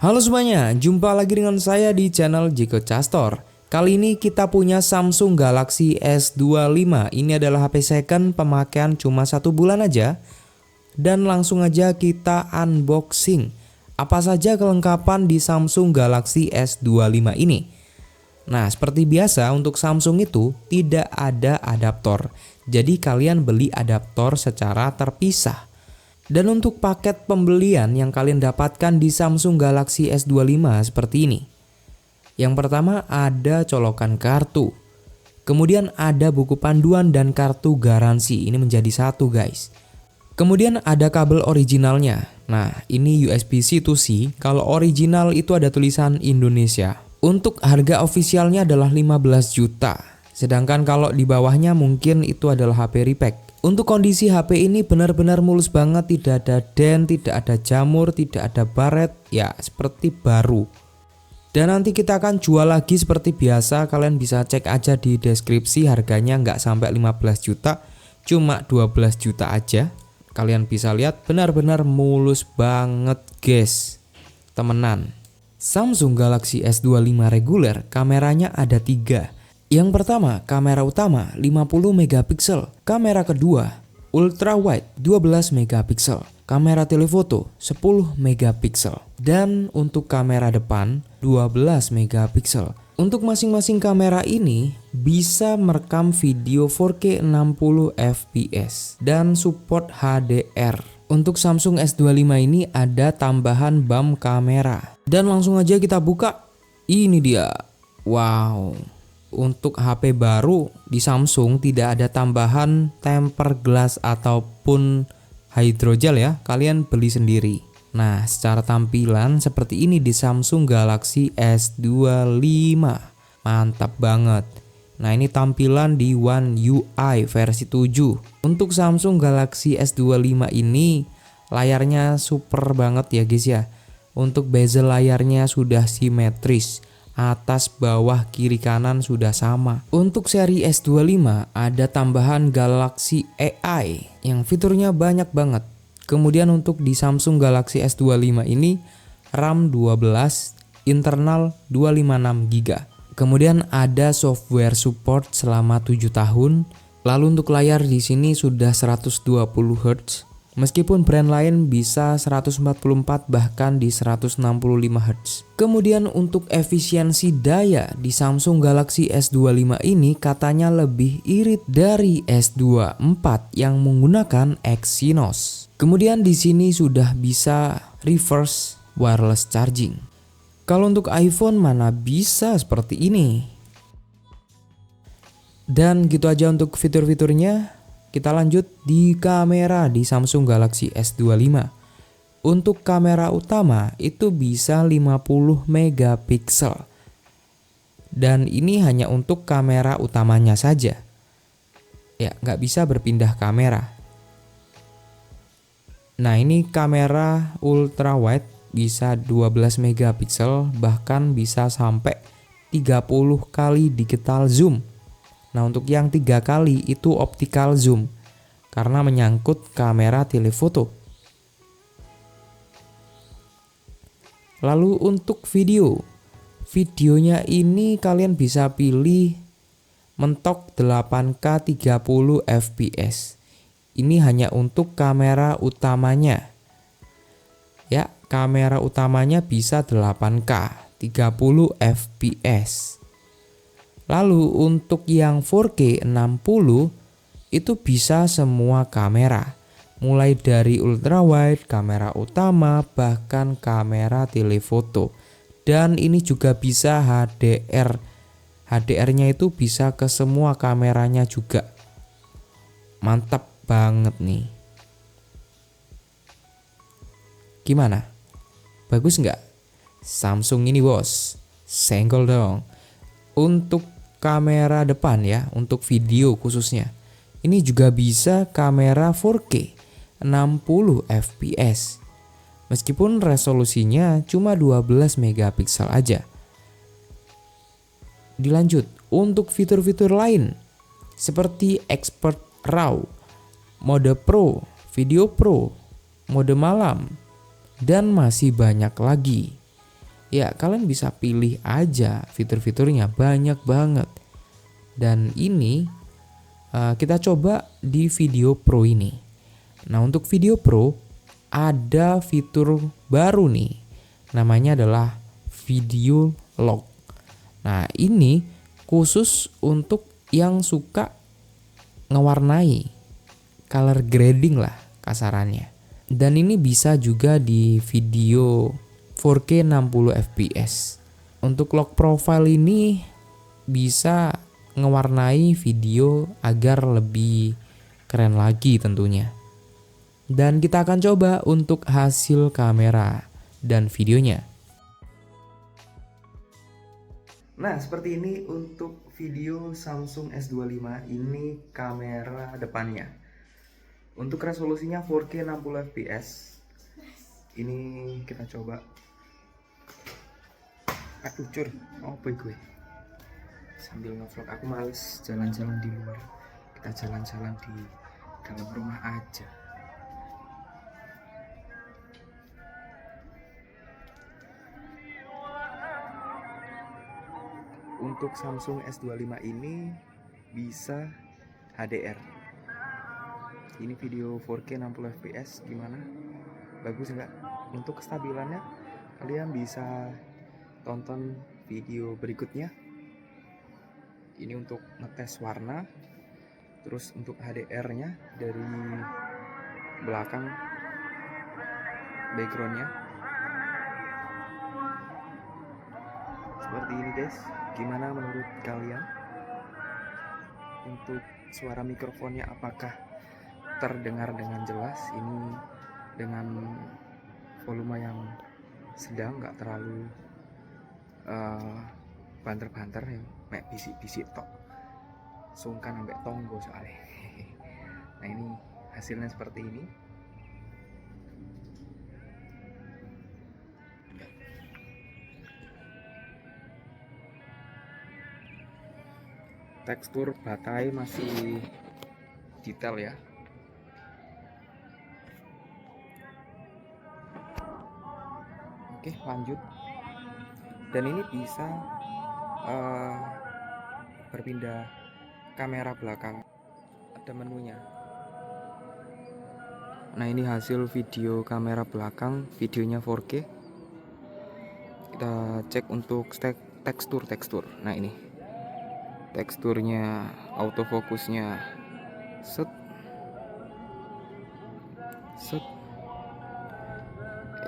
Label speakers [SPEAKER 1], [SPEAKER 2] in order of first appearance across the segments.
[SPEAKER 1] Halo semuanya, jumpa lagi dengan saya di channel Jeko Castor. Kali ini kita punya Samsung Galaxy S25. Ini adalah HP second, pemakaian cuma 1 bulan aja. Dan langsung aja kita unboxing. Apa saja kelengkapan di Samsung Galaxy S25 ini? Nah, seperti biasa untuk Samsung itu tidak ada adaptor. Jadi kalian beli adaptor secara terpisah. Dan untuk paket pembelian yang kalian dapatkan di Samsung Galaxy S25 seperti ini. Yang pertama ada colokan kartu. Kemudian ada buku panduan dan kartu garansi. Ini menjadi satu guys. Kemudian ada kabel originalnya. Nah ini USB-C to C. Kalau original itu ada tulisan Indonesia. Untuk harga ofisialnya adalah 15 juta. Sedangkan kalau di bawahnya mungkin itu adalah HP repack. Untuk kondisi HP ini benar-benar mulus banget, tidak ada dent, tidak ada jamur, tidak ada baret, ya seperti baru. Dan nanti kita akan jual lagi seperti biasa, kalian bisa cek aja di deskripsi, harganya nggak sampai 15 juta, cuma 12 juta aja. Kalian bisa lihat benar-benar mulus banget guys, temenan. Samsung Galaxy S25 reguler kameranya ada 3. Yang pertama, kamera utama 50 megapiksel, kamera kedua ultra wide 12 megapiksel, kamera telefoto 10 megapiksel, dan untuk kamera depan 12 megapiksel. Untuk masing-masing kamera ini bisa merekam video 4K 60 fps dan support HDR. Untuk Samsung S25 ini ada tambahan BAM kamera. Dan langsung aja kita buka. Ini dia. Wow. Untuk HP baru di Samsung tidak ada tambahan tempered glass ataupun hydrogel ya, kalian beli sendiri. Nah secara tampilan seperti ini di Samsung Galaxy S25, mantap banget. Nah ini tampilan di One UI versi 7. Untuk Samsung Galaxy S25 ini layarnya super banget ya guys ya. Untuk bezel layarnya sudah simetris, atas, bawah, kiri, kanan sudah sama. Untuk seri S25 ada tambahan Galaxy AI yang fiturnya banyak banget. Kemudian untuk di Samsung Galaxy S25 ini RAM 12, internal 256GB. Kemudian ada software support selama 7 tahun. Lalu untuk layar di sini sudah 120 Hz. Meskipun brand lain bisa 144 bahkan di 165 Hz. Kemudian untuk efisiensi daya di Samsung Galaxy S25 ini katanya lebih irit dari S24 yang menggunakan Exynos. Kemudian di sini sudah bisa reverse wireless charging. Kalau untuk iPhone mana bisa seperti ini. Dan gitu aja untuk fitur-fiturnya. Kita lanjut di kamera di Samsung Galaxy S25. Untuk kamera utama itu bisa 50 megapiksel. Dan ini hanya untuk kamera utamanya saja. Ya, nggak bisa berpindah kamera. Nah, ini kamera ultra wide bisa 12 megapiksel, bahkan bisa sampai 30 kali digital zoom. Nah untuk yang 3 kali itu optical zoom karena menyangkut kamera telefoto. Lalu untuk videonya ini kalian bisa pilih mentok 8K 30 fps. Ini hanya untuk kamera utamanya. Ya, kamera utamanya bisa 8K 30 fps. Lalu untuk yang 4K 60 itu bisa semua kamera. Mulai dari ultrawide, kamera utama, bahkan kamera telefoto. Dan ini juga bisa HDR. HDR-nya itu bisa ke semua kameranya juga. Mantap banget nih. Gimana? Bagus nggak? Samsung ini bos. Senggol dong. Untuk kamera depan ya, untuk video khususnya. Ini juga bisa kamera 4K 60 fps. Meskipun resolusinya cuma 12 megapiksel aja. Dilanjut, untuk fitur-fitur lain seperti Expert RAW, mode Pro, Video Pro, mode malam, dan masih banyak lagi. Ya, kalian bisa pilih aja fitur-fiturnya, banyak banget. Dan ini kita coba di Video Pro ini. Nah, untuk Video Pro ada fitur baru nih. Namanya adalah Video Log. Nah, ini khusus untuk yang suka ngewarnai, color grading lah kasarannya. Dan ini bisa juga di video 4K 60 fps. Untuk lock profile ini bisa ngewarnai video agar lebih keren lagi tentunya. Dan kita akan coba untuk hasil kamera dan videonya. Nah, seperti ini untuk video Samsung S25, ini kamera depannya. Untuk resolusinya 4K 60 fps. Ini kita coba. Aduh cur, apa gue? Sambil ngevlog, aku males jalan-jalan di luar. Kita jalan-jalan di dalam rumah aja. Untuk Samsung S25 ini bisa HDR. Ini video 4K 60 fps gimana? Bagus nggak? Untuk kestabilannya kalian bisa tonton video berikutnya. Ini untuk ngetes warna. Terus untuk HDR-nya dari belakang background-nya. Seperti ini guys. Gimana menurut kalian? Untuk suara mikrofonnya apakah terdengar dengan jelas? Ini dengan volume yang sedang, nggak terlalu banter-banter ya, mek bisik-bisik tok, sungkan sampai tonggo soalnya. Nah, ini hasilnya seperti ini. Tekstur batai masih detail ya. Oke, lanjut. Dan ini bisa berpindah kamera belakang, ada menunya. Nah, ini hasil video kamera belakang, videonya 4K. Kita cek untuk tekstur. Nah, ini teksturnya, autofokusnya, set.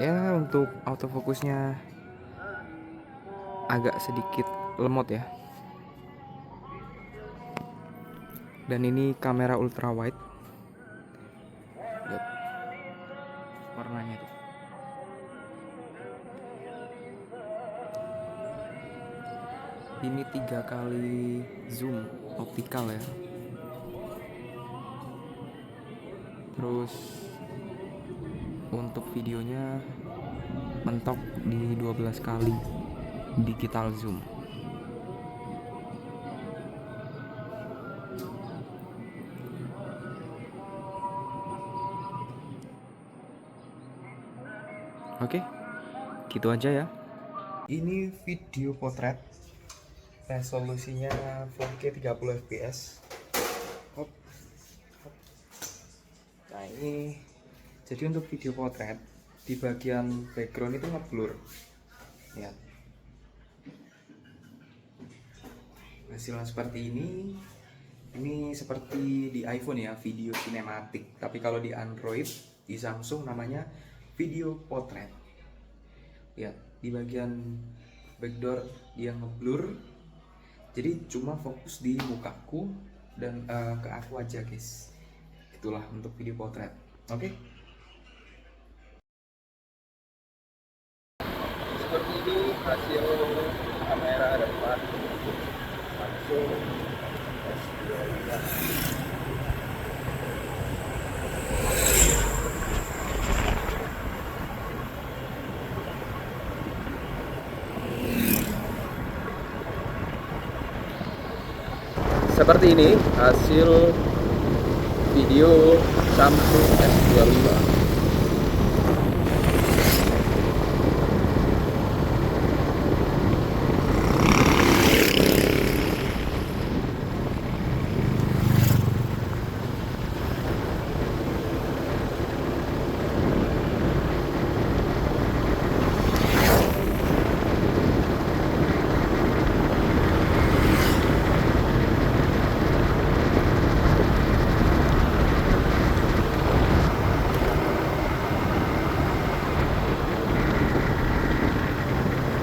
[SPEAKER 1] Ya, untuk autofokusnya agak sedikit lemot ya. Dan ini kamera ultra wide. Lihat warnanya tuh. Ini 3 kali zoom optikal ya. Terus untuk videonya mentok di 12 kali digital zoom. Oke, gitu aja ya. Ini video potret, resolusinya 4K 30 fps. Nah, ini jadi untuk video potret di bagian background itu ngeblur ya. Hasilnya seperti ini. Ini seperti di iPhone ya, video sinematik. Tapi kalau di Android, di Samsung namanya video potret. Ya, di bagian backdoor dia ngeblur. Jadi cuma fokus di mukaku dan ke aku aja guys. Itulah untuk video potret. Oke. Seperti ini hasil kamera depan Samsung S25. Seperti ini hasil video Samsung S25.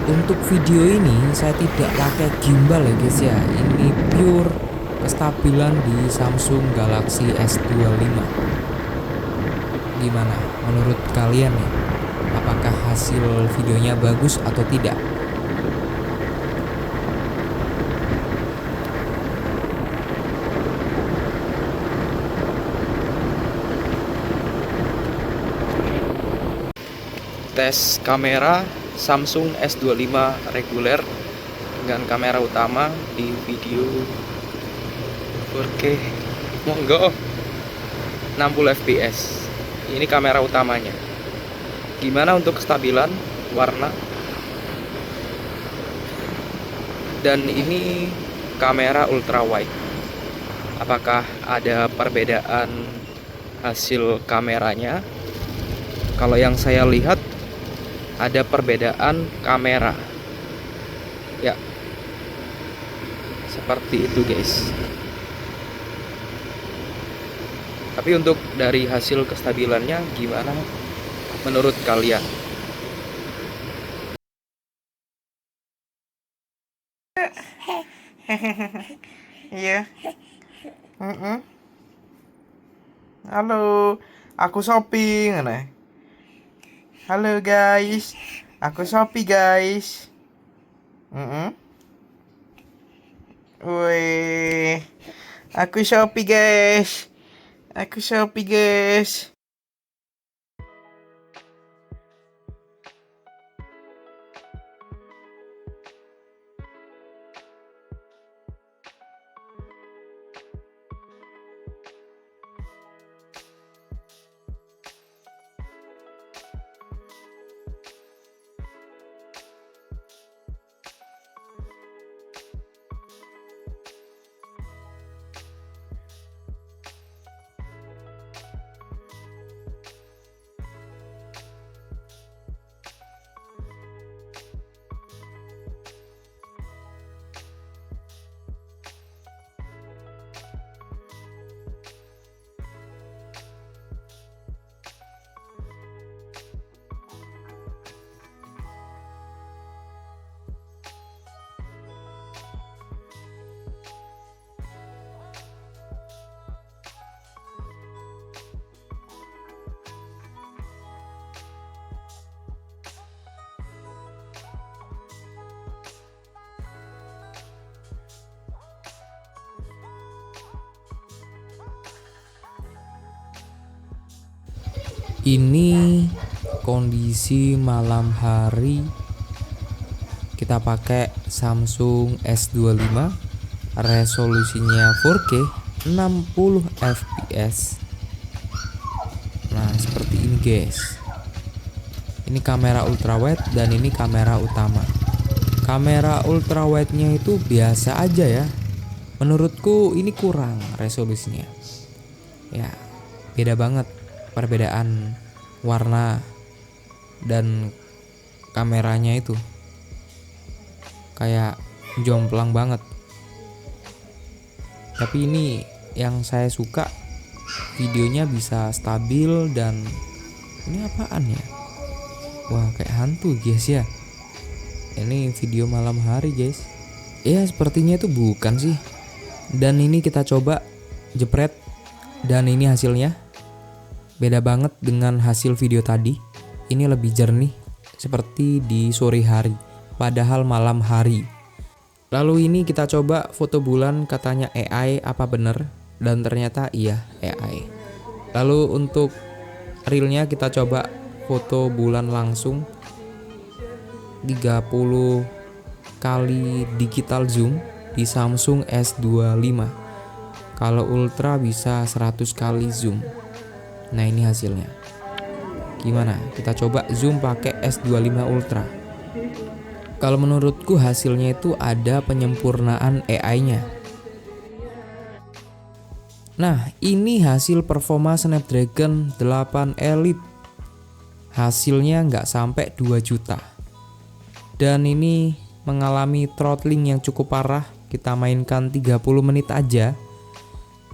[SPEAKER 1] Untuk video ini saya tidak pakai gimbal ya guys ya. Ini pure kestabilan di Samsung Galaxy S25. Gimana menurut kalian ya? Apakah hasil videonya bagus atau tidak? Tes kamera Samsung S25 reguler dengan kamera utama di video 4K monggo 60 fps. Ini kamera utamanya. Gimana untuk kestabilan warna? Dan ini kamera ultra wide. Apakah ada perbedaan hasil kameranya? Kalau yang saya lihat ada perbedaan kamera ya, seperti itu guys. Tapi untuk dari hasil kestabilannya gimana menurut kalian?
[SPEAKER 2] Iya. Halo, aku shopping nih. Halo guys, aku Shopee guys. Wih, aku Shopee guys. Aku Shopee guys.
[SPEAKER 1] Ini kondisi malam hari, kita pakai Samsung S25, resolusinya 4K 60 fps. Nah seperti ini guys. Ini kamera ultrawide dan ini kamera utama. Kamera ultrawide nya itu biasa aja ya. Menurutku ini kurang resolusinya. Ya beda banget perbedaan warna dan kameranya itu, kayak jomplang banget. Tapi ini yang saya suka, videonya bisa stabil. Dan ini apaan ya? Wah kayak hantu guys ya. Ini video malam hari guys. Ya sepertinya itu bukan sih. Dan ini kita coba jepret, dan ini hasilnya beda banget dengan hasil video tadi. Ini lebih jernih seperti di sore hari, padahal malam hari. Lalu ini kita coba foto bulan, katanya AI, apa bener? Dan ternyata iya AI. Lalu untuk realnya kita coba foto bulan langsung 30 kali digital zoom di Samsung S25. Kalau ultra bisa 100 kali zoom. Nah ini hasilnya. Gimana? Kita coba zoom pakai S25 Ultra. Kalau menurutku hasilnya itu ada penyempurnaan AI-nya. Nah ini hasil performa Snapdragon 8 Elite. Hasilnya nggak sampai 2 juta. Dan ini mengalami throttling yang cukup parah. Kita mainkan 30 menit aja.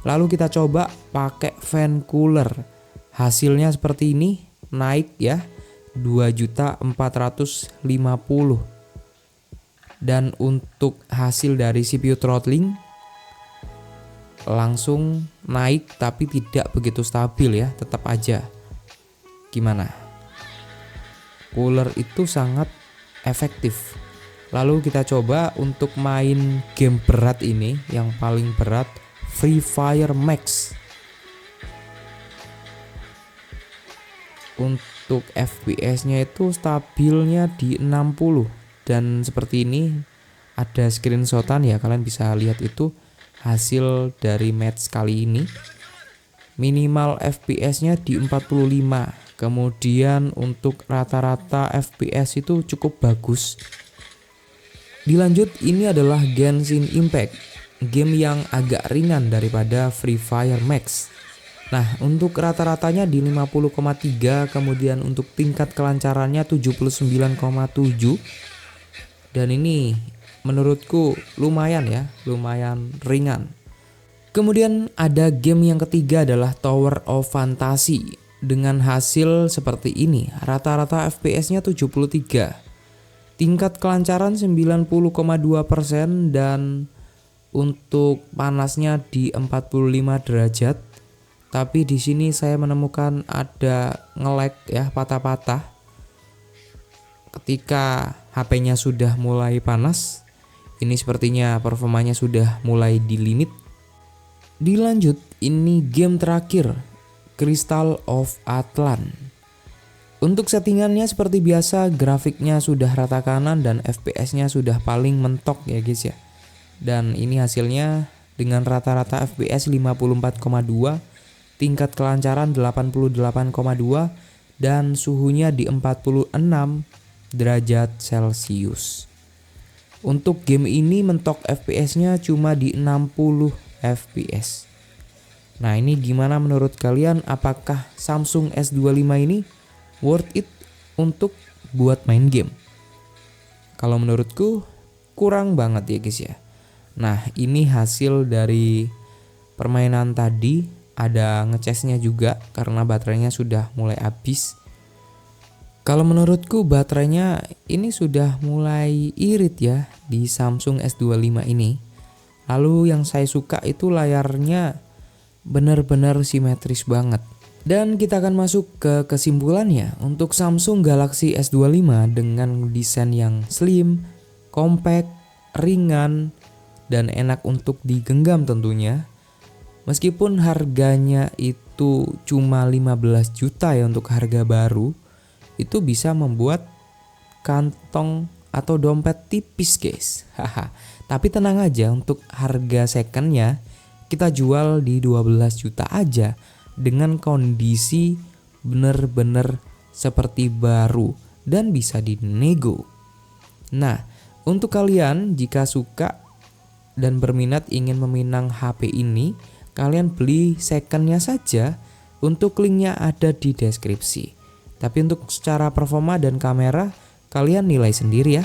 [SPEAKER 1] Lalu kita coba pakai fan cooler. Hasilnya seperti ini, naik ya 2.450. Dan untuk hasil dari CPU throttling langsung naik tapi tidak begitu stabil ya, tetap aja. Gimana? Cooler itu sangat efektif. Lalu kita coba untuk main game berat ini, yang paling berat, Free Fire Max. Untuk FPS-nya itu stabilnya di 60. Dan seperti ini ada screenshotan ya, kalian bisa lihat itu hasil dari match kali ini. Minimal FPS-nya di 45. Kemudian untuk rata-rata FPS itu cukup bagus. Dilanjut, ini adalah Genshin Impact, game yang agak ringan daripada Free Fire Max. Nah, untuk rata-ratanya di 50,3, kemudian untuk tingkat kelancarannya 79,7. Dan ini menurutku lumayan ya, lumayan ringan. Kemudian ada game yang ketiga adalah Tower of Fantasy dengan hasil seperti ini. Rata-rata FPS-nya 73. Tingkat kelancaran 90,2% dan untuk panasnya di 45 derajat. Tapi di sini saya menemukan ada nge-lag ya, patah-patah. Ketika HP-nya sudah mulai panas, ini sepertinya performanya sudah mulai di limit. Dilanjut, ini game terakhir, Crystal of Atlan. Untuk settingannya seperti biasa, grafiknya sudah rata kanan dan FPS-nya sudah paling mentok ya guys ya. Dan ini hasilnya dengan rata-rata FPS 54,2, tingkat kelancaran 88,2 dan suhunya di 46 derajat Celcius. Untuk game ini mentok FPS-nya cuma di 60 FPS. Nah, ini gimana menurut kalian? Apakah Samsung S25 ini worth it untuk buat main game? Kalau menurutku kurang banget ya guys ya. Nah, ini hasil dari permainan tadi. Ada ngecasnya juga karena baterainya sudah mulai habis. Kalau menurutku baterainya ini sudah mulai irit ya di Samsung S25 ini. Lalu yang saya suka itu layarnya benar-benar simetris banget. Dan kita akan masuk ke kesimpulannya. Untuk Samsung Galaxy S25 dengan desain yang slim, compact, ringan, dan enak untuk digenggam tentunya. Meskipun harganya itu cuma 15 juta ya untuk harga baru, itu bisa membuat kantong atau dompet tipis guys. Haha. Tapi tenang aja, untuk harga secondnya kita jual di 12 juta aja dengan kondisi bener-bener seperti baru dan bisa dinego. Nah, untuk kalian jika suka dan berminat ingin meminang HP ini, kalian beli secondnya saja. Untuk linknya ada di deskripsi. Tapi untuk secara performa dan kamera kalian nilai sendiri ya.